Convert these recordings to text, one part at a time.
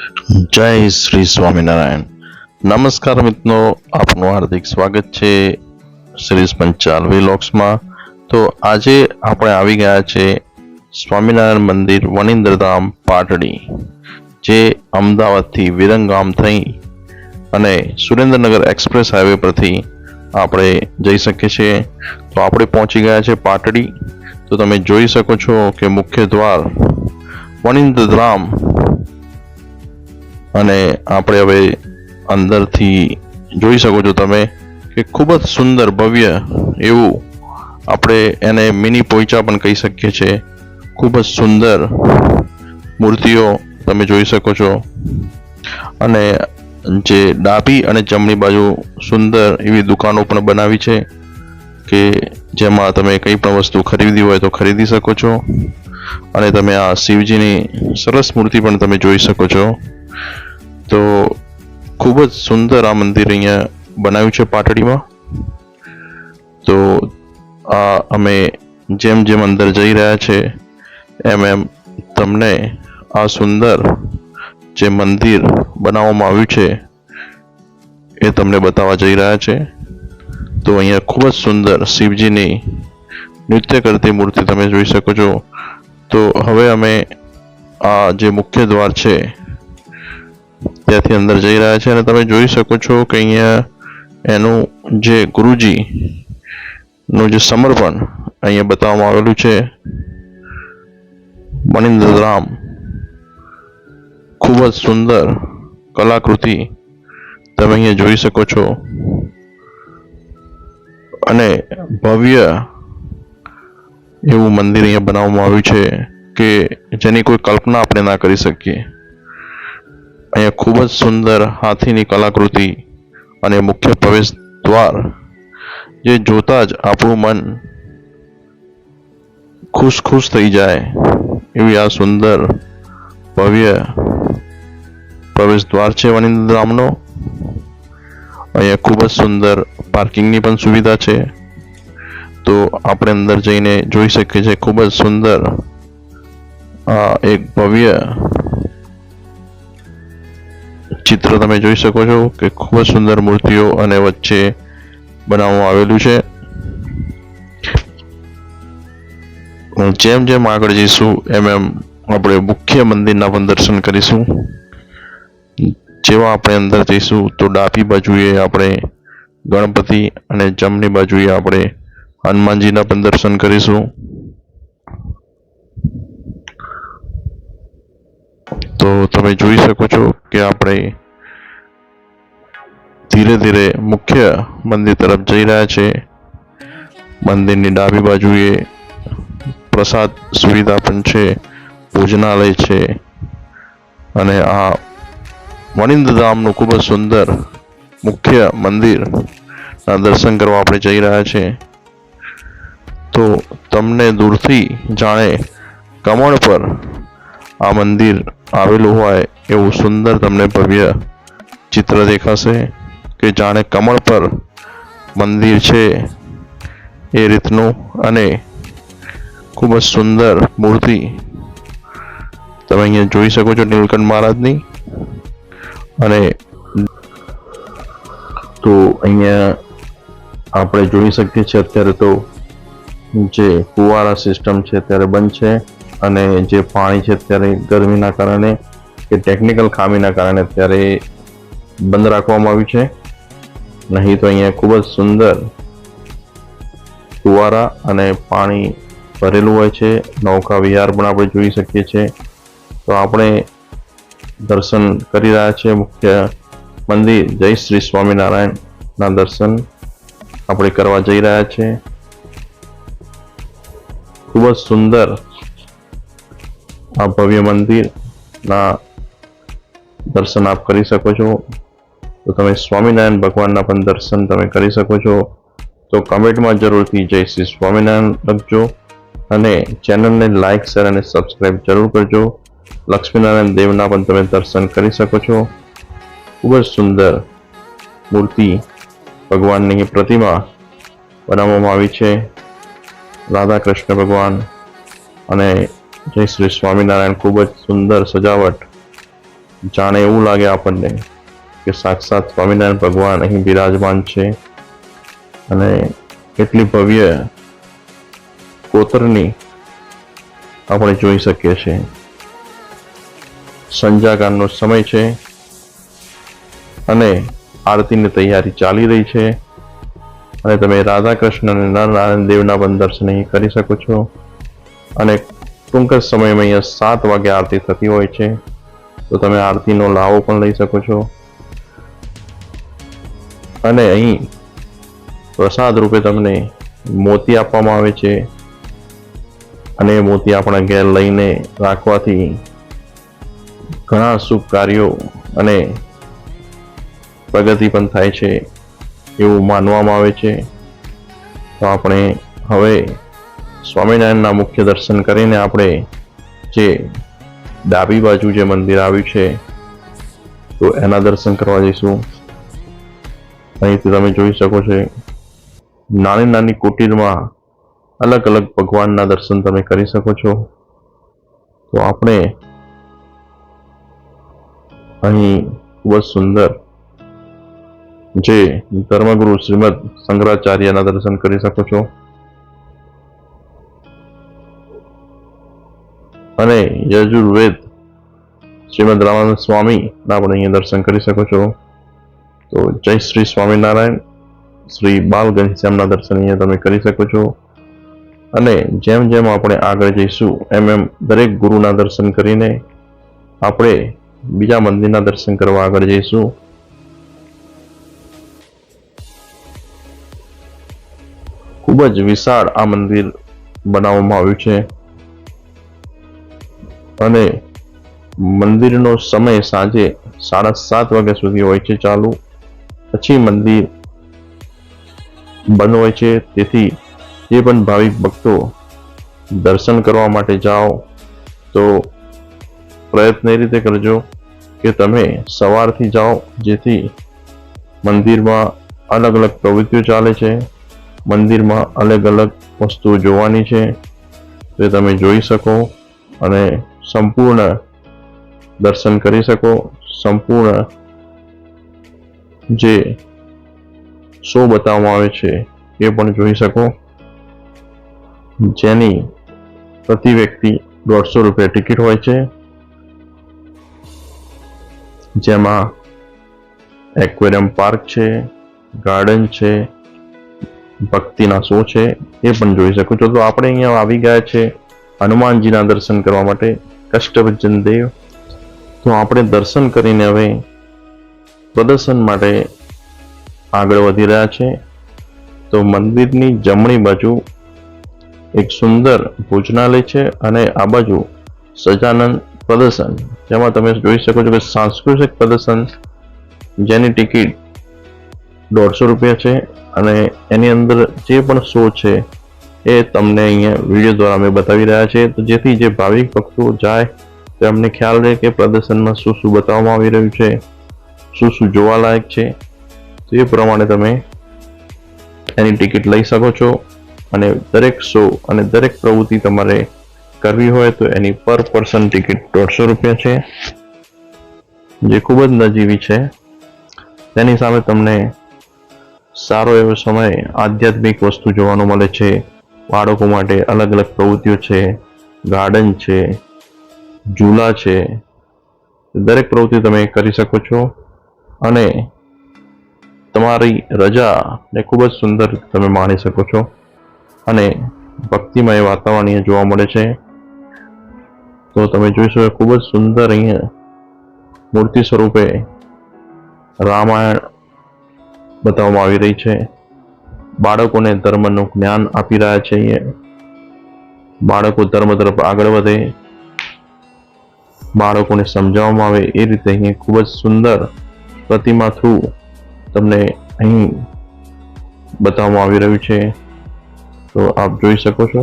જય શ્રી સ્વામિનારાયણ. નમસ્કાર મિત્રો, આપનું હાર્દિક સ્વાગત છે શ્રી પંચાલ વ્લોગ્સમાં. તો આજે આપણે આવી ગયા છે સ્વામિનારાયણ મંદિર વનિન્દ્રધામ પાટડી, જે અમદાવાદથી વિરંગામ થઈ અને સુરેન્દ્રનગર એક્સપ્રેસ હાઈવે પરથી આપણે જઈ શકીએ છીએ. તો આપણે પહોંચી ગયા છે પાટડી. તો તમે જોઈ શકો છો કે મુખ્ય દ્વાર વનિન્દ્રધામ, અને આપણે હવે અંદરથી જોઈ શકો છો તમે કે ખૂબ જ સુંદર ભવ્ય એવું, આપણે એને મિની પોઈચા પણ કહી શકીએ છીએ. ખૂબ જ સુંદર મૂર્તિઓ તમે જોઈ શકો છો, અને જે ડાબી અને જમણી બાજુ સુંદર એવી દુકાનો પણ બનાવી છે કે જેમાં તમે કંઈ પણ વસ્તુ ખરીદવી હોય તો ખરીદી શકો છો. અને તમે આ શિવજીની સરસ મૂર્તિ પણ તમે જોઈ શકો છો. તો ખૂબ જ સુંદર આ મંદિર અહીંયા બનાવ્યું છે પાટડીમાં. તો આ અમે જેમ જેમ અંદર જઈ રહ્યા છે એમ તમને આ સુંદર જે મંદિર બનાવવામાં આવ્યું છે એ તમને બતાવવા જઈ રહ્યા છે. તો અહીંયા ખૂબ જ સુંદર શિવજીની નૃત્ય કરતી મૂર્તિ તમે જોઈ શકો છો. તો હવે અમે આ જે મુખ્ય દ્વાર છે ત્યાંથી અંદર જઈ રહ્યા છે, અને તમે જોઈ શકો છો કે અહીંયા એનું જે ગુરુજી નું જે સમર્પણ અહીંયા બતાવવામાં આવેલું છે. વનિન્દ્રધામ ખૂબ જ સુંદર કલાકૃતિ તમે અહીંયા જોઈ શકો છો, અને ભવ્ય એવું મંદિર અહીંયા બનાવવામાં આવ્યું છે કે જેની કોઈ કલ્પના આપણે ના કરી શકીએ. અહીંયા ખૂબ જ સુંદર હાથીની કલાકૃતિ અને મુખ્ય પ્રવેશ દ્વાર, જે જોતા જ આપણું મન ખુશ થઈ જાય એવી આ સુંદર ભવ્ય પ્રવેશ દ્વાર છે વનિન્દ્રધામનો. અહીંયા ખૂબ જ સુંદર પાર્કિંગની પણ સુવિધા છે. તો આપણે અંદર જઈને જોઈ શકીએ છીએ ખૂબ જ સુંદર આ એક ભવ્ય ચિત્ર તમે જોઈ શકો છો કે ખૂબ જ સુંદર મૂર્તિઓ અને વચ્ચે બનાવવામાં આવેલું છે. જેમ જેમ આગળ જઈશું એમ આપણે મુખ્ય મંદિરના પણ દર્શન કરીશું. જેવા આપણે અંદર જઈશું તો ડાબી બાજુએ આપણે ગણપતિ અને જમણી બાજુએ આપણે હનુમાનજીના પણ દર્શન કરીશું. તો તમે જોઈ શકો છો કે આપણે ધીરે ધીરે મુખ્ય મંદિર તરફ જઈ રહ્યા છે. મંદિરની ડાબી બાજુએ પ્રસાદ સુવિધા પણ છે, ભોજનાલય છે, અને આ વનિન્દ્રધામનું ખૂબ જ સુંદર મુખ્ય મંદિરના દર્શન કરવા આપણે જઈ રહ્યા છે. તો તમને દૂરથી જાણે કમળ પર આ મંદિર આવેલું હોય એવું સુંદર તમને ભવ્ય ચિત્ર દેખાશે, કે જાણે કમળ પર મંદિર છે એ રીતનું. અને ખૂબ જ સુંદર મૂર્તિ તમે અહીંયા જોઈ શકો છો નીલકંઠ મહારાજની. અને તો અહીંયા આપણે જોઈ શકીએ છીએ અત્યારે તો જે ફુવારા સિસ્ટમ છે અત્યારે બંધ છે, અને જે પાણી છે અત્યારે ગરમીના કારણે કે ટેકનિકલ ખામીના કારણે અત્યારે બંધ રાખવામાં આવ્યું છે. નહીં તો અહીંયા ખૂબ જ સુંદર ફુવારા અને પાણી ભરેલું હોય છે. નૌકા વિહાર પણ આપણે જોઈ શકીએ છીએ. તો આપણે દર્શન કરી રહ્યા છીએ મુખ્ય મંદિર જય શ્રી સ્વામિનારાયણના દર્શન આપણે કરવા જઈ રહ્યા છીએ. ખૂબ જ સુંદર આ ભવ્ય મંદિરના દર્શન આપ કરી શકો છો. તો તમે સ્વામિનારાયણ ભગવાનના પણ દર્શન તમે કરી શકો છો. તો કમેન્ટમાં જરૂરથી જય શ્રી સ્વામિનારાયણ લખજો, અને ચેનલને લાઈક, શેર અને સબસ્ક્રાઈબ જરૂર કરજો. લક્ષ્મીનારાયણ દેવના પણ તમે દર્શન કરી શકો છો. ખૂબ જ સુંદર મૂર્તિ ભગવાનની પ્રતિમા બનાવવામાં આવી છે. રાધા કૃષ્ણ ભગવાન અને જય શ્રી સ્વામિનારાયણ ખૂબ જ સુંદર સજાવટ જાણે એવું લાગે આપણને કે સાક્ષાત સ્વામિનારાયણ ભગવાન અહીં બિરાજમાન છે અને કેટલી ભવ્ય કોતરની આપણે જોઈ શકીએ છીએ. સંધ્યાકાળનો સમય છે અને આરતીની તૈયારી ચાલી રહી છે અને તમે રાધા કૃષ્ણ અને નરનારાયણ દેવના પણ દર્શન અહીં કરી શકો છો. અને ટૂંક જ સમયમાં અહીંયા 7 વાગે આરતી થતી હોય છે, તો તમે આરતીનો લાવો પણ લઈ શકો છો. અને અહીં પ્રસાદ રૂપે તમને મોતી આપવામાં આવે છે અને એ મોતી આપણા ઘેર લઈને રાખવાથી ઘણા શુભ કાર્યો અને પ્રગતિ પણ થાય છે એવું માનવામાં આવે છે. તો આપણે હવે સ્વામિનારાયણના મુખ્ય દર્શન કરીને આપણે જે ડાબી બાજુ જે મંદિર આવ્યું છે તો એના દર્શન કરવા જઈશું. અહીંથી તમે જોઈ શકો છો નાની નાની કુટીરમાં અલગ અલગ ભગવાનના દર્શન તમે કરી શકો છો. તો આપણે અહીં ખૂબ જ સુંદર જે ધર્મગુરુ શ્રીમદ શંકરાચાર્યના દર્શન કરી શકો છો અને યજુર્વેદ શ્રીમદ રામાનંદ સ્વામીના પણ અહીંયા દર્શન કરી શકો છો. તો જય શ્રી સ્વામિનારાયણ. શ્રી બાલ ઘનશ્યામના દર્શન અહીંયા તમે કરી શકો છો. અને જેમ જેમ આપણે આગળ જઈશું એમ એમ દરેક ગુરુના દર્શન કરીને આપણે બીજા મંદિરના દર્શન કરવા આગળ જઈશું. ખૂબ જ વિશાળ આ મંદિર બનાવવામાં આવ્યું છે અને મંદિરનો સમય સાંજે 7:30 વાગ્યા સુધી હોય છે ચાલુ, પછી મંદિર બંધ હોય છે. તેથી જે પણ ભાવિક ભક્તો દર્શન કરવા માટે જાઓ તો પ્રયત્ન એ રીતે કરજો કે તમે સવારથી જાઓ, જેથી મંદિરમાં અલગ અલગ પ્રવૃત્તિઓ ચાલે છે, મંદિરમાં અલગ અલગ વસ્તુઓ જોવાની છે તે તમે જોઈ શકો અને સંપૂર્ણ દર્શન કરી શકો. સંપૂર્ણ જે શો બતાવવામાં આવે છે એ પણ જોઈ શકો, જેની પ્રતિ વ્યક્તિ 150 રૂપિયા ટિકિટ હોય છે. જેમાં એક્વેરિયમ પાર્ક છે, ગાર્ડન છે, ભક્તિના શો છે, એ પણ જોઈ શકો છો. તો આપણે અહીંયા આવી ગયા છે હનુમાનજીના દર્શન કરવા માટે, કષ્ટભંજન દેવ. તો આપણે દર્શન કરીને હવે પ્રદર્શન માટે આગળ વધી રહ્યા છે. તો મંદિરની જમણી બાજુ એક સુંદર ભોજનાલય છે અને આ બાજુ સજાનંદ પ્રદર્શન, જેમાં તમે જોઈ શકો છો કે સાંસ્કૃતિક પ્રદર્શન જેની ટિકિટ 150 રૂપિયા છે અને એની અંદર જે પણ શો છે એ તમને અહીંયા વિડીયો દ્વારા અમે બતાવી રહ્યા છે. તો જેથી જે ભાવિક ભક્તો જાય તેમને ખ્યાલ રહે કે પ્રદર્શનમાં શું શું બતાવવામાં આવી રહ્યું છે, શું શું જોવાલાયક છે. તો એ પ્રમાણે તમે એની ટિકિટ લઈ શકો છો અને દરેક શો અને દરેક પ્રવૃત્તિ તમારે કરવી હોય તો એની પર પર્સન ટિકિટ 150 રૂપિયા છે, જે ખૂબ જ નજીવી છે. તેની સામે તમને સારો એવો સમય આધ્યાત્મિક વસ્તુ જોવાનું મળે છે. બાળકો માટે અલગ અલગ પ્રવૃત્તિઓ છે, ગાર્ડન છે, ઝૂલા છે, દરેક પ્રવૃત્તિ તમે કરી શકો છો અને તમારી રજા ને ખૂબ જ સુંદર તમે માણી શકો છો અને ભક્તિમય વાતાવરણ અહીંયા જોવા મળે છે. તો તમે જોઈ શકો ખૂબ જ સુંદર અહીંયા મૂર્તિ સ્વરૂપે રામાયણ બતાવવામાં આવી રહી છે. બાળકોને ધર્મનું જ્ઞાન આપી રહ્યા છે. અહીંયા બાળકો ધર્મ તરફ આગળ વધે, બાળકોને સમજાવવામાં આવે એ રીતે અહીં ખૂબ જ સુંદર પ્રતિમા થ્રુ તમને અહીં બતાવવામાં આવી રહ્યું છે. તો આપ જોઈ શકો છો.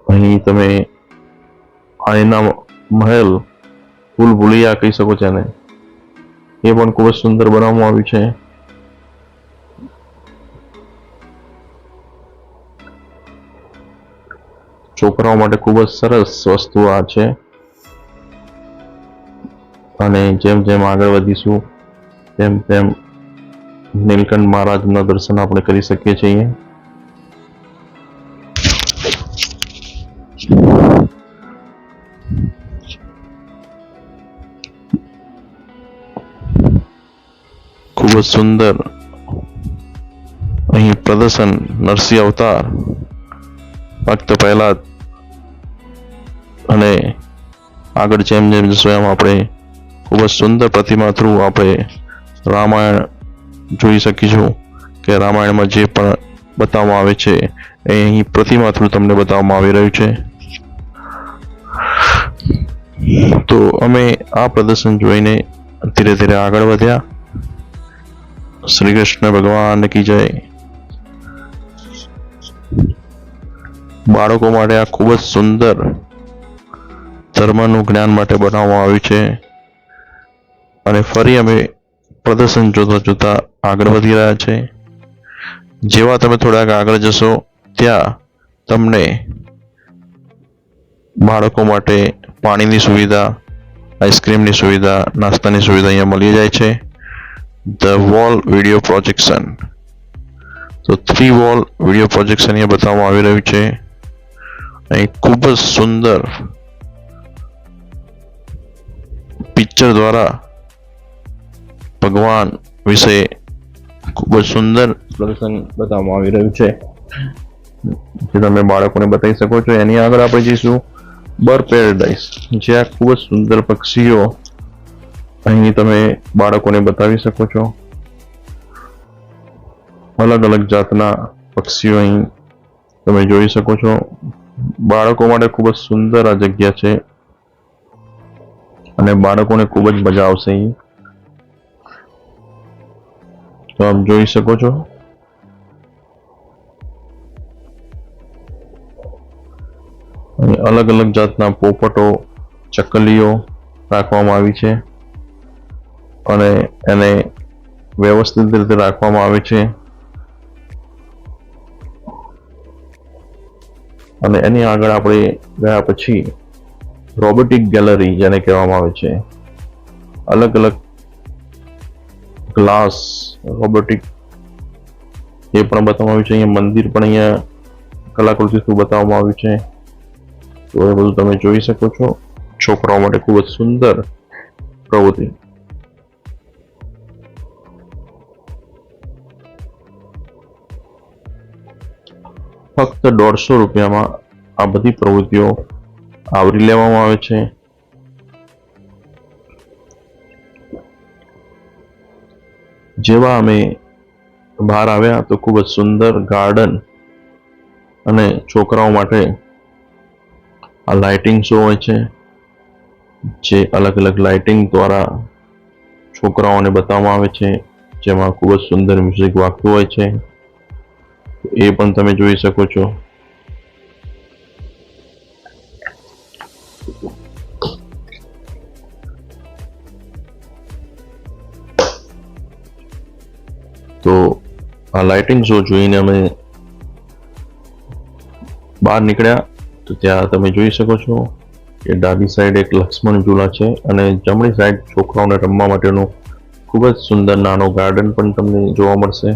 અહીં તમે આયના મહેલ, ભૂલ ભૂલૈયા કહી શકો છો એને, એ પણ ખૂબ જ સુંદર બનાવવામાં આવ્યું છે. છોકરાઓ માટે ખૂબ જ સરસ વસ્તુ આ છે. અને જેમ જેમ આગળ વધીશું તેમ તેમ નીલકંઠ મહારાજના દર્શન આપણે કરી શકીએ છીએ. ખૂબ જ સુંદર અહીં પ્રદર્શન નરસિંહ અવતાર ફક્ત પહેલા અને આગળ જેમ જેમ જશું એમ આપણે ખૂબ જ સુંદર પ્રતિમા થ્રુ આપણે રામાયણ જોઈ શકીશું કે રામાયણમાં જે પણ બતાવવામાં આવે છે એ અહીં પ્રતિમા થ્રુ તમને બતાવવામાં આવી રહ્યું છે. તો અમે આ પ્રદર્શન જોઈને ધીરે ધીરે આગળ વધ્યા. શ્રી કૃષ્ણ ભગવાન કી જય. બાળકો માટે આ ખૂબ જ સુંદર ધર્મનું જ્ઞાન માટે બનાવવામાં આવ્યું છે. અને ફરી અમે પ્રદર્શન જોતા જોતા આગળ વધી રહ્યા છે. જેવા તમે થોડાક આગળ જશો ત્યાં તમને બાળકો માટે પાણીની સુવિધા, આઈસ્ક્રીમની સુવિધા, નાસ્તાની સુવિધા અહીંયા મળી જાય છે. The wall video projection. તો 3 વોલ વિડીયો પ્રોજેક્શન અહીંયા બતાવવામાં આવી રહ્યું છે. અહીં ખૂબ જ સુંદર પિક્ચર દ્વારા ભગવાન વિશે ખૂબ જ સુંદર પ્રદર્શન બતાવવામાં આવી રહ્યું છે જે તમે બાળકોને બતાવી શકો છો. એની આગળ આપણે જઈશું બર્ડ પેરેડાઇઝ, જ્યાં ખૂબ જ સુંદર પક્ષીઓ અહીં તમે બાળકોને બતાવી શકો છો. અલગ અલગ જાતના પક્ષીઓ અહીં તમે જોઈ શકો છો. બાળકો માટે ખૂબ જ સુંદર આ જગ્યા છે અને બાળકોને ખૂબ જ મજા આવશે અહીં. તો આપ જોઈ શકો છો અલગ અલગ જાતના પોપટો, ચકલીઓ રાખવામાં આવી છે અને એને વ્યવસ્થિત રીતે રાખવામાં આવે છે. અને એની આગળ આપણે ગયા પછી રોબોટિક ગેલેરી જેને કહેવામાં આવે છે, અલગ અલગ ગ્લાસ રોબોટિક એ પણ બતાવવામાં આવ્યું છે. અહીંયા મંદિર પણ અહીંયા કલાકૃતિથી બતાવવામાં આવ્યું છે. તો એ બધું તમે જોઈ શકો છો. છોકરાઓ માટે ખૂબ જ સુંદર પ્રવૃત્તિ. ફક્ત 150 રૂપિયામાં આ બધી પ્રવૃત્તિઓ આવરી લેવામાં આવે છે. જેવા અમે બહાર આવ્યા તો ખૂબ જ સુંદર ગાર્ડન અને છોકરાઓ માટે આ લાઇટિંગ શો હોય છે, જે અલગ અલગ લાઇટિંગ દ્વારા છોકરાઓને બતાવવામાં આવે છે, જેમાં ખૂબ જ સુંદર મ્યુઝિક વાગતું હોય છે. એ પણ તમે જોઈ શકો છો. તો આ લાઇટિંગ શો જોઈને અમે બહાર નીકળ્યા તો ત્યાં તમે જોઈ શકો છો કે ડાબી સાઈડ એક લક્ષ્મણ ઝૂલા છે અને જમણી સાઈડ છોકરાઓને રમવા માટેનું ખૂબ જ સુંદર નાનો ગાર્ડન પણ તમને જોવા મળશે.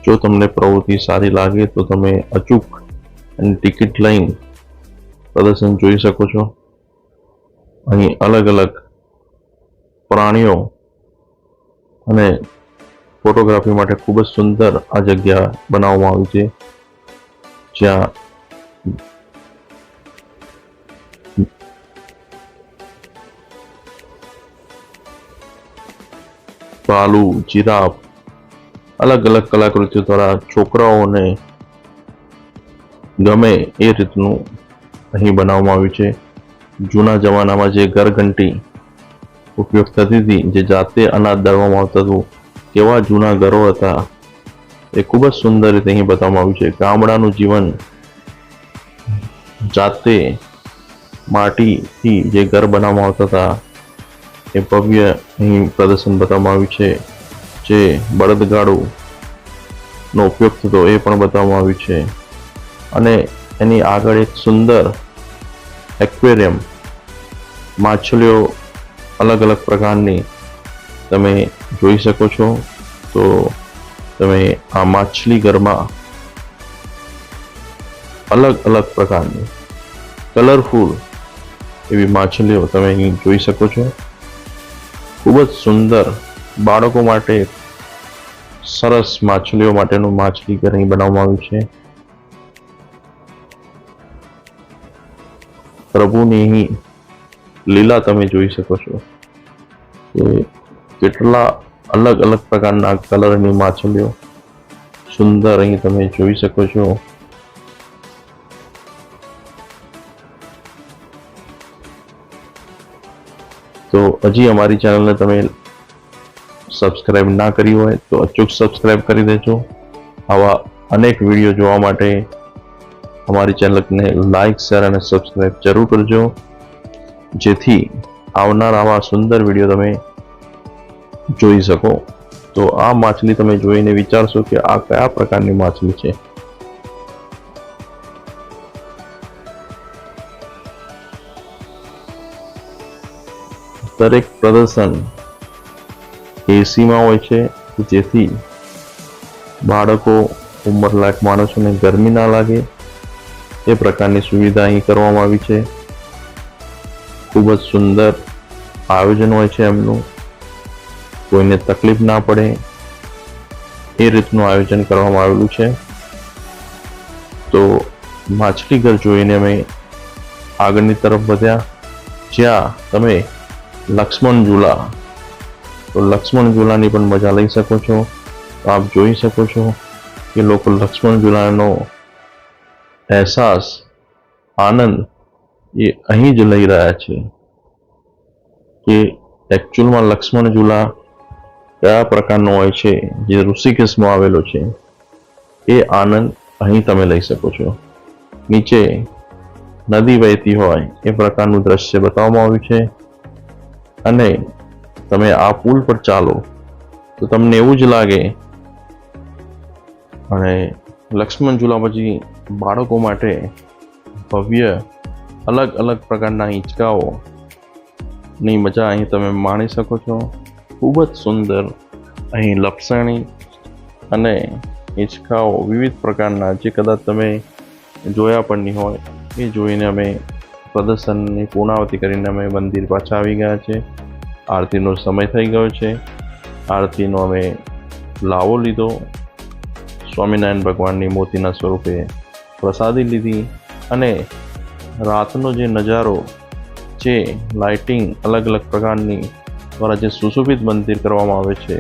જો તમને પ્રવૃત્તિ સારી લાગે તો તમે અચૂક અને ટિકિટ લઈને પ્રદર્શન જોઈ શકો છો. અહીં અલગ અલગ પ્રાણીઓ અને ફોટોગ્રાફી માટે ખૂબ જ સુંદર આ જગ્યા બનાવવામાં આવી છે, જ્યાં ભાલુ, જીરાફ અલગ અલગ કલાકૃતિઓ દ્વારા છોકરાઓને ગમે એ રીતનું અહીં બનાવવામાં આવ્યું છે. જૂના જમાનામાં જે ઘરઘંટી ઉપયોગ થતી હતી, જે જાતે અનાજ દળવામાં આવતું હતું, કેવા જૂના ઘરો હતા એ ખૂબ જ સુંદર રીતે અહીં બતાવવામાં આવ્યું છે. ગામડાનું જીવન, જાતે માટીથી જે ઘર બનાવવામાં આવતા હતા એ ભવ્ય અહીં પ્રદર્શન બતાવવામાં આવ્યું છે, જે બળદગાડુનો ઉપયોગ થતો એ પણ બતાવવામાં આવ્યું છે અને એની આગળ એક સુંદર એક્વેરિયમ, માછલીઓ અલગ અલગ પ્રકારની તમે જોઈ શકો છો. તો તમે આ માછલી ઘરમાં અલગ અલગ પ્રકારની કલરફુલ એવી માછલીઓ તમે અહીં જોઈ શકો છો. ખૂબ જ સુંદર બાળકો માટે સરસ માછલીઓ માટેનું માછલી ઘર અહીં બનાવવામાં આવ્યું છે. પ્રભુની અહીં લીલા તમે જોઈ શકો છો કે કેટલા અલગ અલગ પ્રકારના કલરની માછલીઓ સુંદર અહીં તમે જોઈ શકો છો. તો હજી અમારી ચેનલને તમે સબસ્ક્રાઇબ ના કરી હોય તો અચૂક સબસ્ક્રાઇબ કરી દેજો. આવા અનેક વિડીયો જોવા માટે અમારી ચેનલને લાઈક, શેર અને સબસ્ક્રાઇબ જરૂર કરજો, જેથી આવનાર આવા સુંદર વિડીયો તમે જોઈ શકો. તો આ માછલી તમે જોઈને વિચારશો કે આ કયા પ્રકારની માછલી છે. દરેક પ્રદર્શન એસીમાં હોય છે, જેથી બાળકો, ઉંમરલાયક માણસોને ગરમી ના લાગે એ પ્રકારની સુવિધા અહીં કરવામાં આવી છે. ખૂબ જ સુંદર આયોજન હોય છે એમનું, કોઈને તકલીફ ના પડે એ રીતનું આયોજન કરવામાં આવેલું છે. તો માછલી ઘર જોઈને અમે આગળની તરફ વધ્યા, જ્યાં તમે લક્ષ્મણ ઝૂલા, તો લક્ષ્મણ ઝૂલાની પણ મજા લઈ શકો છો. તો આપ જોઈ શકો છો કે લોકો લક્ષ્મણ ઝૂલાનો અહેસાસ, આનંદ એ અહીં જ લઈ રહ્યા છે કે એકચ્યુઅલમાં લક્ષ્મણ ઝૂલા કયા પ્રકારનો હોય છે, જે ઋષિકેશમાં આવેલો છે, એ આનંદ અહીં તમે લઈ શકો છો. નીચે નદી વહેતી હોય એ પ્રકારનું દ્રશ્ય બતાવવામાં આવ્યું છે અને તમે આ પુલ પર ચાલો તો તમને એવું જ લાગે. અને લક્ષ્મણ ઝૂલા પછી બાળકો માટે ભવ્ય અલગ અલગ પ્રકારના હિંચકાઓની મજા અહીં તમે માણી શકો છો. ખૂબ જ સુંદર અહીં લપસણી અને હિંચકાઓ વિવિધ પ્રકારના, જે કદાચ તમે જોયા પણ નહીં હોય, એ જોઈને અમે પ્રદર્શનની પૂર્ણાવતિ કરીને અમે મંદિર પાછા આવી ગયા છે. આરતીનો સમય થઈ ગયો છે. આરતીનો અમે લાવો લીધો, સ્વામિનારાયણ ભગવાનની મોતીના સ્વરૂપે પ્રસાદી લીધી અને રાતનો જે નજારો છે, લાઇટિંગ અલગ અલગ પ્રકારની દ્વારા જે સુશોભિત મંદિર કરવામાં આવે છે,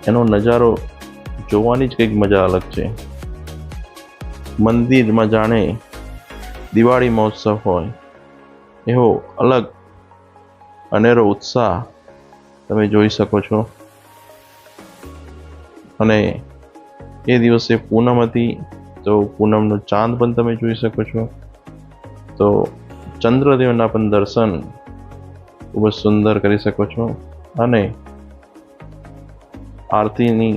એનો નજારો જોવાની જ કંઈક મજા અલગ છે. મંદિરમાં જાણે દિવાળી મહોત્સવ હોય એવો અલગ અનેરો ઉત્સાહ તમે જોઈ શકો છો. અને એ દિવસે પૂનમ હતી, તો પૂનમનો ચાંદ પણ તમે જોઈ શકો છો. તો ચંદ્રદેવના પણ દર્શન ખૂબ જ સુંદર કરી શકો છો અને આરતીની